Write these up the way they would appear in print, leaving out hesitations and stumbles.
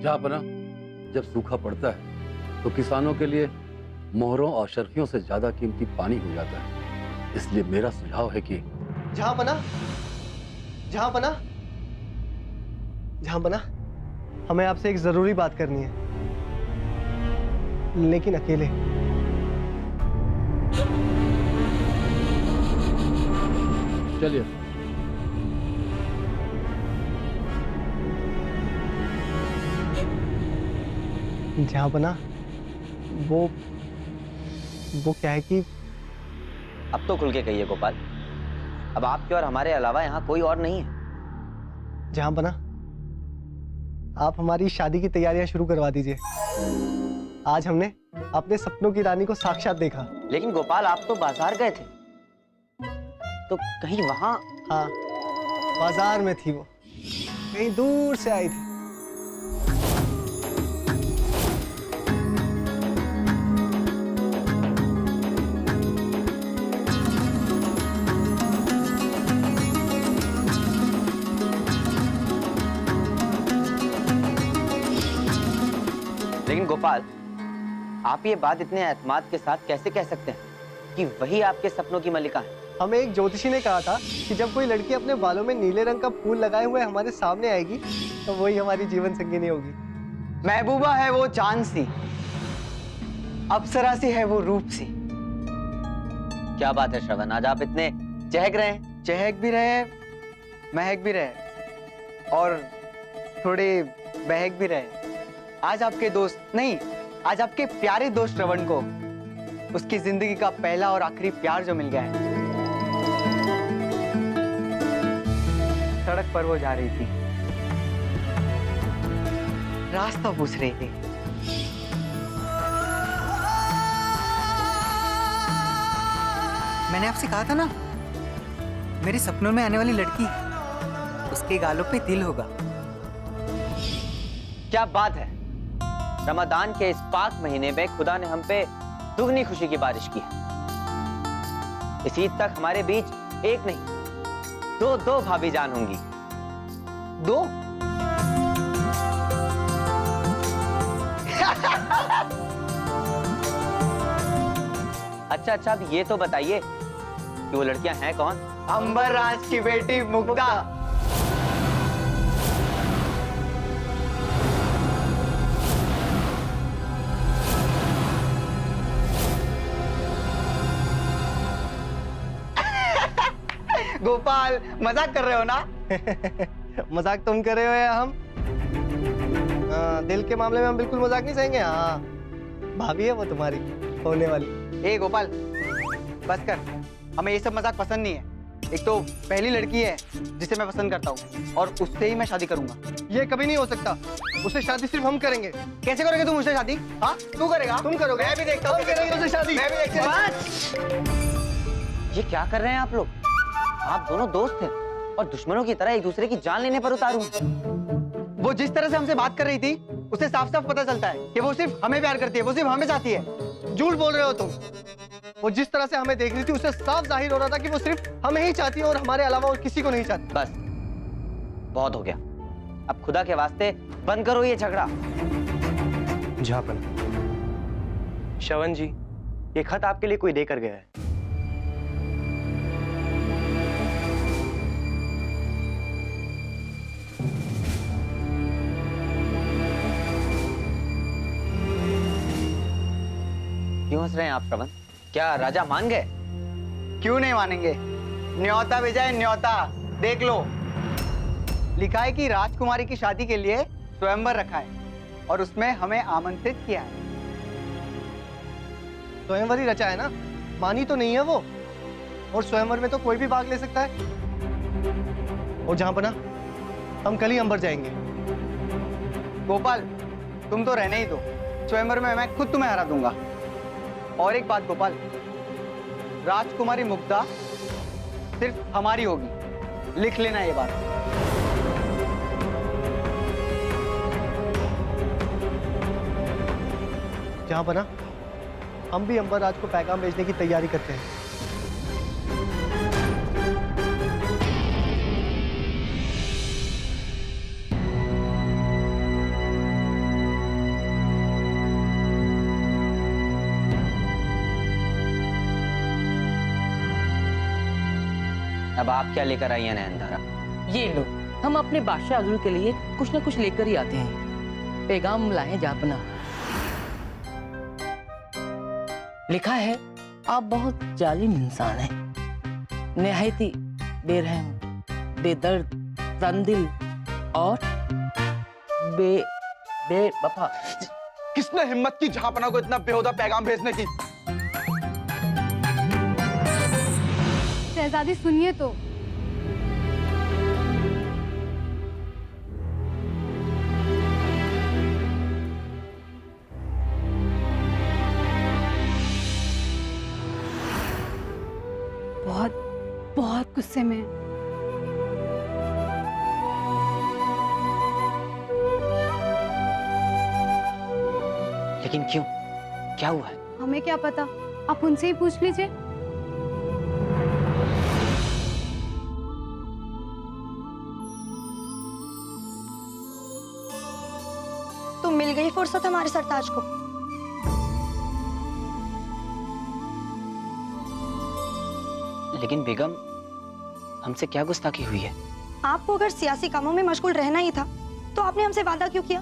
जहाँपना, जब सूखा पड़ता है तो किसानों के लिए मोहरों और शर्फियों से ज्यादा कीमती पानी हो जाता है। इसलिए मेरा सुझाव है कि जहाँपना, जहाँपना, जहाँपना, हमें आपसे एक जरूरी बात करनी है, लेकिन अकेले। चलिए। जहाँपना, वो क्या है कि अब तो खुल के कहिए गोपाल, अब आपके और हमारे अलावा यहाँ कोई और नहीं है। जहाँपना, आप हमारी शादी की तैयारियां शुरू करवा दीजिए। आज हमने अपने सपनों की रानी को साक्षात देखा। लेकिन गोपाल, आप तो बाजार गए थे, तो कहीं वहां? हाँ, बाजार में थी वो, कहीं दूर से आई थी। लेकिन गोपाल, आप ये बात इतने एतमाद के साथ कैसे कह सकते हैं कि वही आपके सपनों की मल्लिका है? हमें एक ज्योतिषी ने कहा था कि जब कोई लड़की अपने बालों में नीले रंग का फूल लगाए हुए हमारे सामने आएगी तो वही हमारी जीवन संगिनी होगी। महबूबा है वो चांद सी, अप्सरा सी है वो रूप सी। क्या बात है श्रवण, आज आप इतने चहक रहे हैं। चहक भी रहे, महक भी रहे, और थोड़े बहक भी रहे। आज आपके दोस्त नहीं, आज आपके प्यारे दोस्त श्रवण को उसकी जिंदगी का पहला और आखिरी प्यार जो मिल गया है। सड़क पर वो जा रही थी, रास्ता पूछ रही थी। मैंने आपसे कहा था ना, मेरे सपनों में आने वाली लड़की, उसके गालों पे दिल होगा। क्या बात है, रमजान के इस पाक महीने में खुदा ने हम पे दुगनी खुशी की बारिश की है। इस ईद तक हमारे बीच एक नहीं दो भाभी जान होंगी। दो? अच्छा, अब ये तो बताइए कि वो लड़कियां हैं कौन? अंबर राज की बेटी मुग्धा। गोपाल, मजाक कर रहे हो ना? मजाक तुम कर रहे हो या हम? दिल के मामले में हम बिल्कुल मजाक नहीं सहेंगे। हाँ, भाभी है वो तुम्हारी होने वाली। ए गोपाल, बस कर, हमें ये सब मजाक पसंद नहीं है। एक तो पहली लड़की है जिसे मैं पसंद करता हूँ और उससे ही मैं शादी करूंगा। ये कभी नहीं हो सकता, उससे शादी सिर्फ हम करेंगे। कैसे करोगे तुम उससे शादी? हाँ, तू करेगा? तुम करोगे? मैं भी देखता हूँ उससे शादी। मैं भी देखता हूँ। ये क्या कर रहे हैं आप लोग? आप दोनों दोस्त हैं और दुश्मनों की तरह एक दूसरे की जान लेने पर उतारू। वो जिस तरह से हमसे बात कर रही थी, उससे साफ साफ पता चलता है कि वो सिर्फ हमें प्यार करती है, वो सिर्फ हमें चाहती है। झूठ बोल रहे हो तुम। वो जिस तरह से हमें देख रही थी, उससे साफ जाहिर हो रहा था कि वो सिर्फ हमें ही चाहती है और हमारे अलावा और किसी को नहीं चाहती। बस, बहुत हो गया। अब खुदा के वास्ते बंद करो ये झगड़ा। जहाँपन, श्रवण जी, ये खत आपके लिए कोई देकर गया है। क्यों हंस रहे हैं आप श्रवण? क्या राजा मान गए? क्यों नहीं मानेंगे? न्योता भेजा है, न्योता, देख लो। लिखा है कि राजकुमारी की शादी के लिए स्वयंवर रखा है और उसमें हमें आमंत्रित किया है। स्वयंवर ही रचा है ना, मानी तो नहीं है वो। और स्वयंवर में तो कोई भी भाग ले सकता है। और जहाँपना, हम कल ही अंबर जाएंगे। गोपाल, तुम तो रहने ही दो, स्वयंवर में मैं खुद तुम्हें हरा दूंगा। और एक बात गोपाल, राजकुमारी मुग्धा सिर्फ हमारी होगी, लिख लेना ये बात। जहाँपना, हम भी अंबरराज को पैगाम भेजने की तैयारी करते हैं। अब आप क्या लेकर आई हैं नयनतारा? ये लो, हम अपने बादशाह अजूल के लिए कुछ ना कुछ लेकर ही आते हैं। पैगाम लाए जापना। लिखा है, आप बहुत जालिम इंसान हैं, निहायती बेरहम, बेदर्द, तंदिल और बेवफा। किसने हिम्मत की जहांपना को इतना बेहुदा पैगाम भेजने की? शहजादी सुनिए तो। बहुत बहुत गुस्से में है। लेकिन क्यों? क्या हुआ है? हमें क्या पता, आप उनसे ही पूछ लीजिए। तो मिल गई फुर्सत हमारे सरताज को। लेकिन बेगम, हमसे क्या गुस्ताखी हुई है? आपको अगर सियासी कामों में मशगूल रहना ही था तो आपने हमसे वादा क्यों किया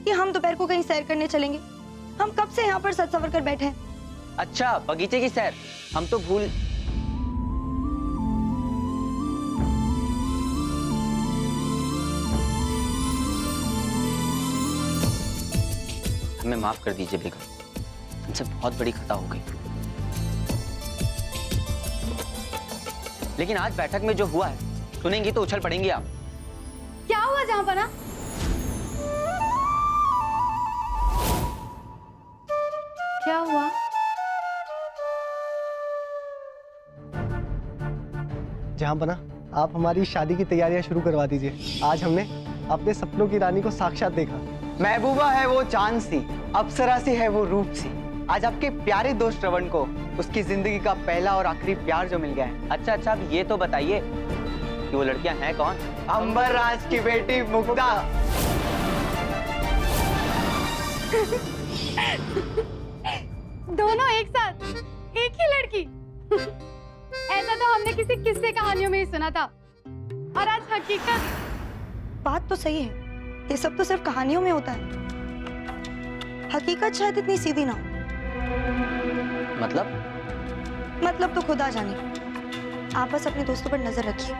कि हम दोपहर को कहीं सैर करने चलेंगे? हम कब से यहाँ पर सज सवर कर बैठे हैं। अच्छा, बगीचे की सैर। हम तो भूल। हमें माफ कर दीजिए बेगम, हमसे बहुत बड़ी खता हो गई। लेकिन आज बैठक में जो हुआ है, सुनेंगी तो उछल पड़ेंगी आप। क्या हुआ जहांपना? क्या हुआ? जहांपना, आप हमारी शादी की तैयारियां शुरू करवा दीजिए। आज हमने अपने सपनों की रानी को साक्षात देखा। महबूबा है वो चांद सी, अप्सरा सी है वो रूप सी। आज आपके प्यारे दोस्त श्रवण को उसकी जिंदगी का पहला और आखिरी प्यार जो मिल गया है। अच्छा, अब ये तो बताइए कि वो लड़कियां हैं कौन? अंबर राज की बेटी मुग्धा। दोनों एक साथ, एक ही लड़की। ऐसा तो हमने किसी किस्से कहानियों में ही सुना था, और आज हकीकत। बात तो सही है, ये सब तो सिर्फ कहानियों में होता है। हकीकत शायद इतनी सीधी ना हो। मतलब तो खुदा जाने। आप बस अपने दोस्तों पर नजर रखिए।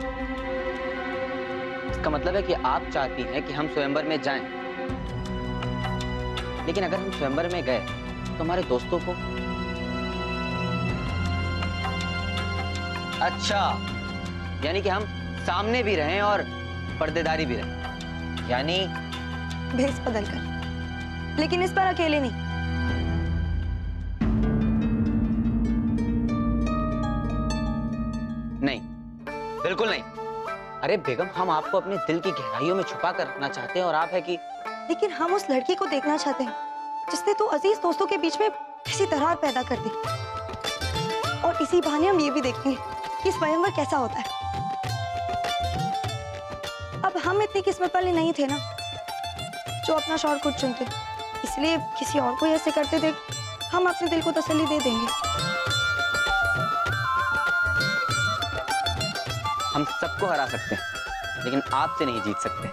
इसका मतलब है कि आप चाहती हैं कि हम स्वयंवर में जाएं। लेकिन अगर हम स्वयंवर में गए तो हमारे दोस्तों को। अच्छा, यानी कि हम सामने भी रहें और पर्देदारी भी रहें, यानी भेस बदल कर, लेकिन इस बार अकेले नहीं। नहीं, बिल्कुल नहीं। अरे बेगम, हम आपको अपने दिल की गहराइयों में छुपा कर रखना चाहते हैं, और आप है कि। लेकिन हम उस लड़की को देखना चाहते हैं जिसने तो अजीज दोस्तों के बीच में किसी दरार पैदा कर दी। और इसी बहाने हम ये भी देखेंगे कि स्वयंवर कैसा होता है। अब हम इतने किस्मत वाले नहीं थे ना जो अपना शौहर खुद चुनते, इसलिए किसी और को ऐसे करते देख हम अपने दिल को तसल्ली दे देंगे। हम सबको हरा सकते हैं, लेकिन आपसे नहीं जीत सकते।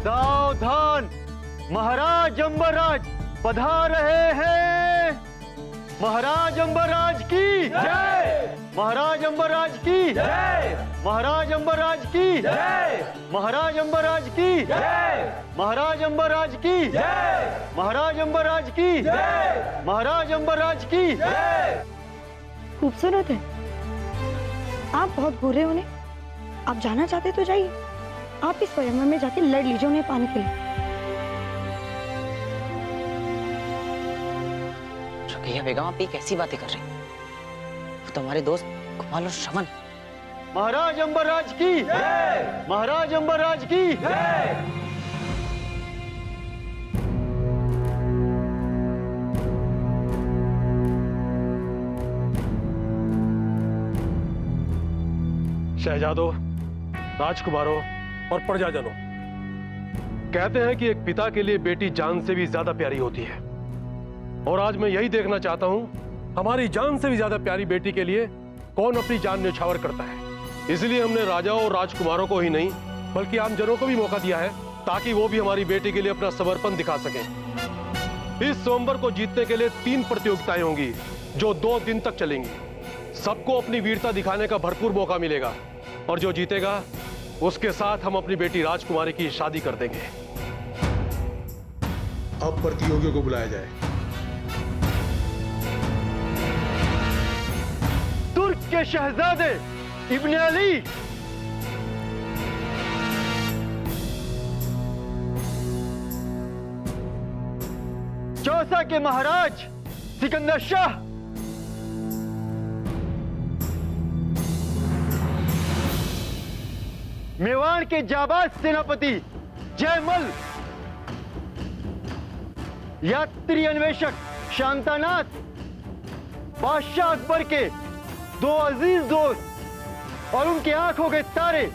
सावधान, महाराज अंबरराज पधार रहे हैं। महाराज अंबरराज की जय। महाराज अंबरराज की जय। महाराज अंबरराज की जय। महाराज अंबरराज की जय। महाराज अंबरराज की जय। महाराज अंबरराज की जय। महाराज अंबरराज की जय। खूबसूरत है। आप बहुत गोरे होने, आप जाना चाहते तो जाइए, आप इस स्वयंवर में जाके लड़ लीजिए उन्हें पाने के लिए। रुकैया बेगम, आप ये कैसी बातें कर रही हैं? वो तो हमारे दोस्त कुमाल और श्रवण। महाराज अंबरराज की जय। महाराज अंबरराज की जय। शहजादों, राजकुमारों और प्रजाजनों, कहते हैं कि एक पिता के लिए बेटी जान से भी ज्यादा प्यारी होती है, और आज मैं यही देखना चाहता हूं हमारी जान से भी ज्यादा प्यारी बेटी के लिए कौन अपनी जान न्यौछावर करता है। इसलिए हमने राजाओं और राजकुमारों को ही नहीं बल्कि आम जनों को भी मौका दिया है ताकि वो भी हमारी बेटी के लिए अपना समर्पण दिखा सकें। इस स्वयंवर को जीतने के लिए 3 प्रतियोगिताएं होंगी जो 2 दिन तक चलेंगी। सबको अपनी वीरता दिखाने का भरपूर मौका मिलेगा और जो जीतेगा उसके साथ हम अपनी बेटी राजकुमारी की शादी कर देंगे। अब प्रतियोगियों को बुलाया जाए। तुर्क के शहजादे इब्ने अली, चौसा के महाराज सिकंदर शाह, मेवाड़ के जाबाज सेनापति जयमल, यात्री अन्वेषक शांतानाथ, बादशाह अकबर के 2 अजीज दोस्त और उनके आंखों के तारे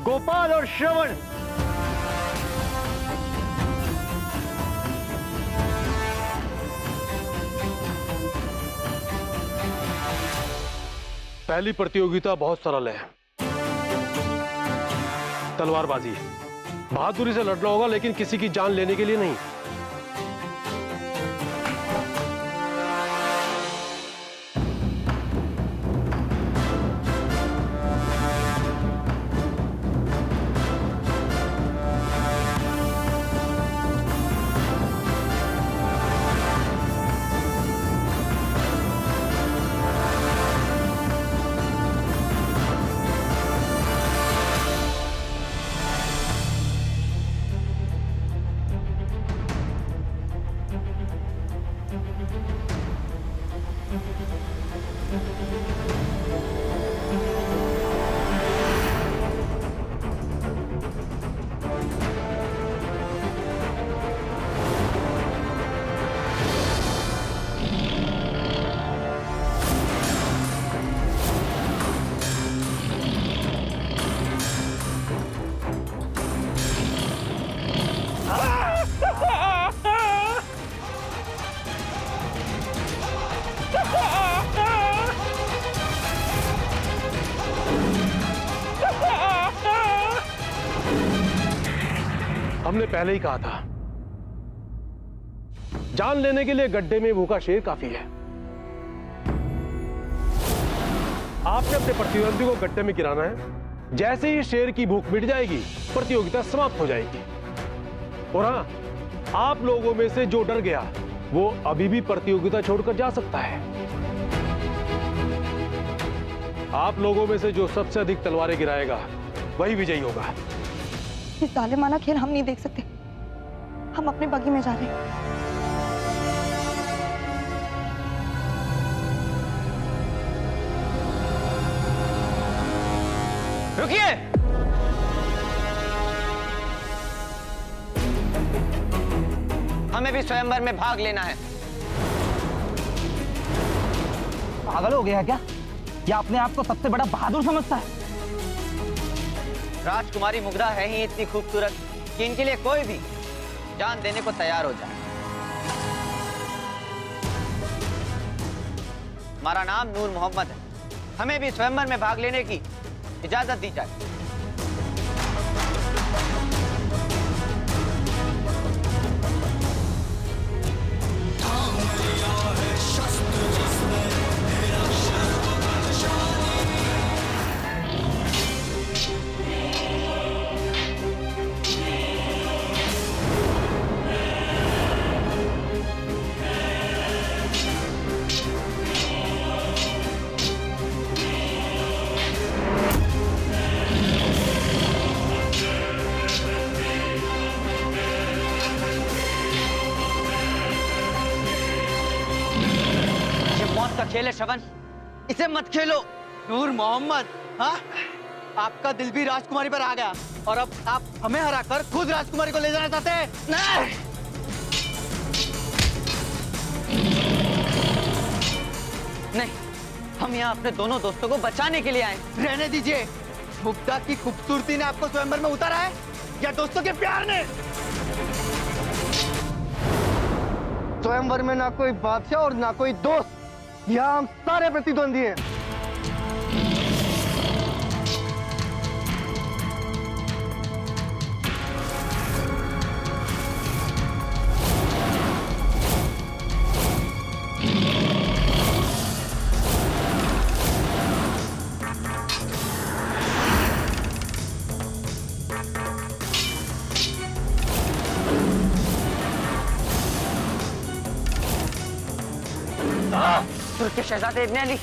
गोपाल और श्रवण, पहली प्रतियोगिता बहुत सरल है, तलवारबाजी। बहादुरी से लड़ना होगा लेकिन किसी की जान लेने के लिए नहीं। हमने पहले ही कहा था, जान लेने के लिए गड्ढे में भूखा शेर काफी है। आपने अपने प्रतिद्वंदी को गड्ढे में गिराना है। जैसे ही शेर की भूख मिट जाएगी प्रतियोगिता समाप्त हो जाएगी। और हाँ, आप लोगों में से जो डर गया वो अभी भी प्रतियोगिता छोड़कर जा सकता है। आप लोगों में से जो सबसे अधिक तलवारें गिराएगा वही विजयी होगा। ये जालिमाना खेल हम नहीं देख सकते। हम अपने बगी में जा रहे हैं। रुकिए। हमें भी स्वयंवर में भाग लेना है। पागल हो गया क्या? या अपने आप को सबसे बड़ा बहादुर समझता है? राजकुमारी मुग्धा है ही इतनी खूबसूरत कि इनके लिए कोई भी जान देने को तैयार हो जाए। हमारा नाम नूर मोहम्मद है। हमें भी स्वयंवर में भाग लेने की इजाजत दी जाए। खेल है श्रवण, इसे मत खेलो। नूर मोहम्मद, हाँ? आपका दिल भी राजकुमारी पर आ गया और अब आप हमें हराकर खुद राजकुमारी को ले जाना चाहते हैं? नहीं। नहीं, हम यहाँ अपने दोनों दोस्तों को बचाने के लिए आए। रहने दीजिए। मुग्धा की खूबसूरती ने आपको स्वयंवर में उतारा है या दोस्तों के प्यार ने? स्वयंवर में ना कोई बादशाह और ना कोई दोस्त, यहाँ हम सारे प्रतिद्वंदी हैं। तुर्क के शहजादे इब्न अली।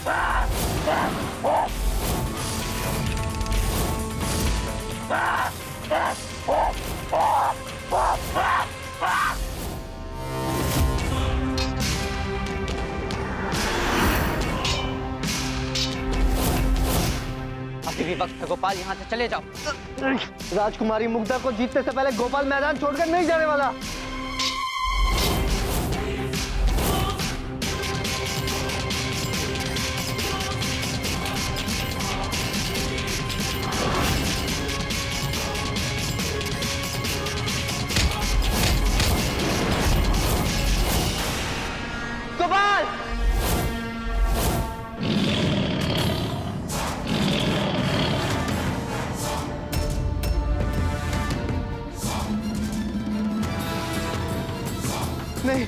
अभी भी वक्त है गोपाल, यहाँ से चले जाओ। राजकुमारी मुग्धा को जीतने से पहले गोपाल मैदान छोड़कर नहीं जाने वाला। गोपाल! नहीं,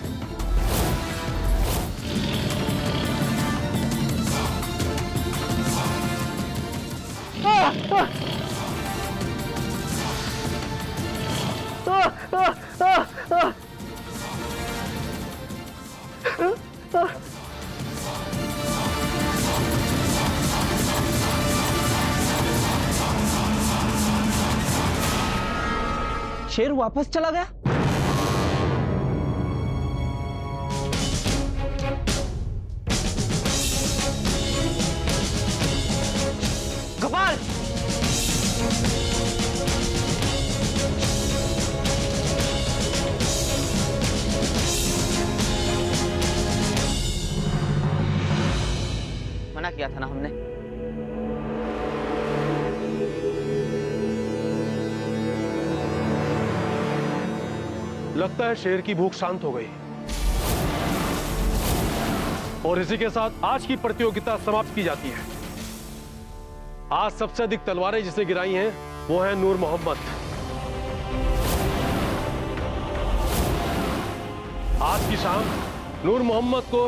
शेर वापस चला गया। गोपाल! मना किया था ना हमने। लगता है शेर की भूख शांत हो गई और इसी के साथ आज की प्रतियोगिता समाप्त की जाती है। आज सबसे अधिक तलवारें जिसने गिराई हैं वो है नूर मोहम्मद। आज की शाम नूर मोहम्मद को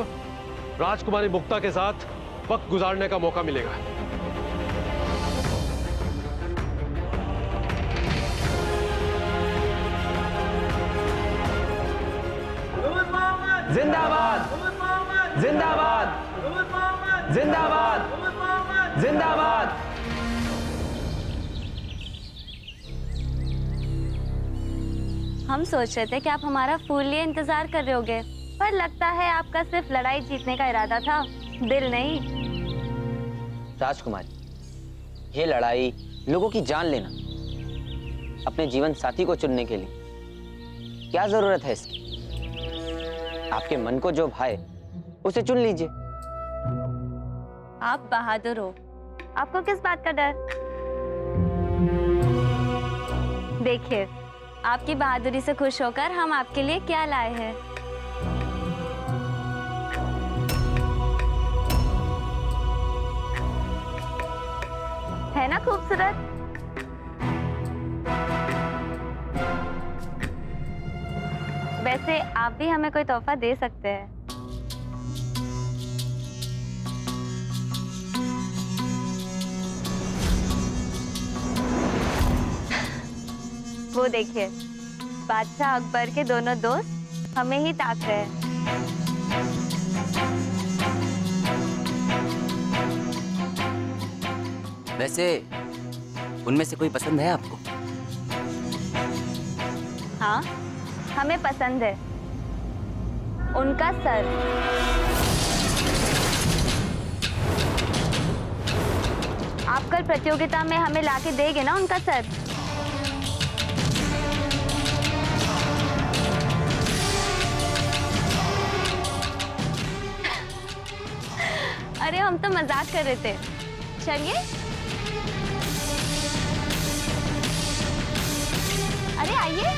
राजकुमारी मुग्धा के साथ वक्त गुजारने का मौका मिलेगा। जिंदाबाद! जिंदाबाद! जिंदाबाद! जिंदाबाद! हम सोच रहे थे कि आप हमारा फूल लिए इंतजार कर रहे होगे, पर लगता है आपका सिर्फ लड़ाई जीतने का इरादा था, दिल नहीं। राजकुमारी, ये लड़ाई लोगों की जान लेना, अपने जीवन साथी को चुनने के लिए क्या जरूरत है इसकी? आपके मन को जो भाए उसे चुन लीजिए। आप बहादुर हो, आपको किस बात का डर? देखिए, आपकी बहादुरी से खुश होकर हम आपके लिए क्या लाए हैं। है ना खूबसूरत? वैसे आप भी हमें कोई तोहफा दे सकते हैं। वो देखिए, बादशाह अकबर के दोनों दोस्त हमें ही ताक रहे हैं। वैसे उनमें से कोई पसंद है आपको? हाँ, हमें पसंद है उनका सर। आप कल प्रतियोगिता में हमें लाके देंगे ना उनका सर? अरे हम तो मजाक कर रहे थे। चलिए। अरे आइए।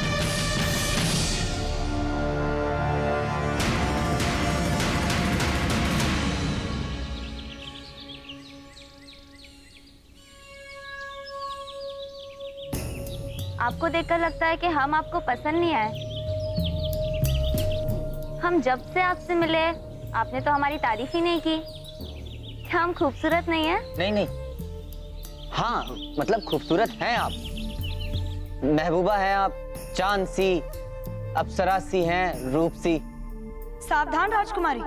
आपको देखकर लगता है कि हम आपको पसंद नहीं आए। हम जब से आपसे मिले आपने तो हमारी तारीफ ही नहीं की। क्या हम खूबसूरत नहीं है? नहीं नहीं, हाँ मतलब खूबसूरत हैं आप, महबूबा हैं आप, चांद सी, अप्सरा सी हैं, रूप सी। सावधान राजकुमारी।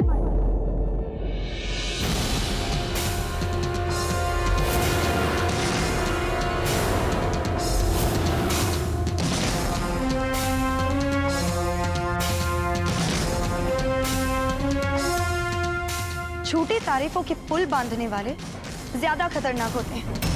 झूठी तारीफों के पुल बांधने वाले ज्यादा खतरनाक होते हैं।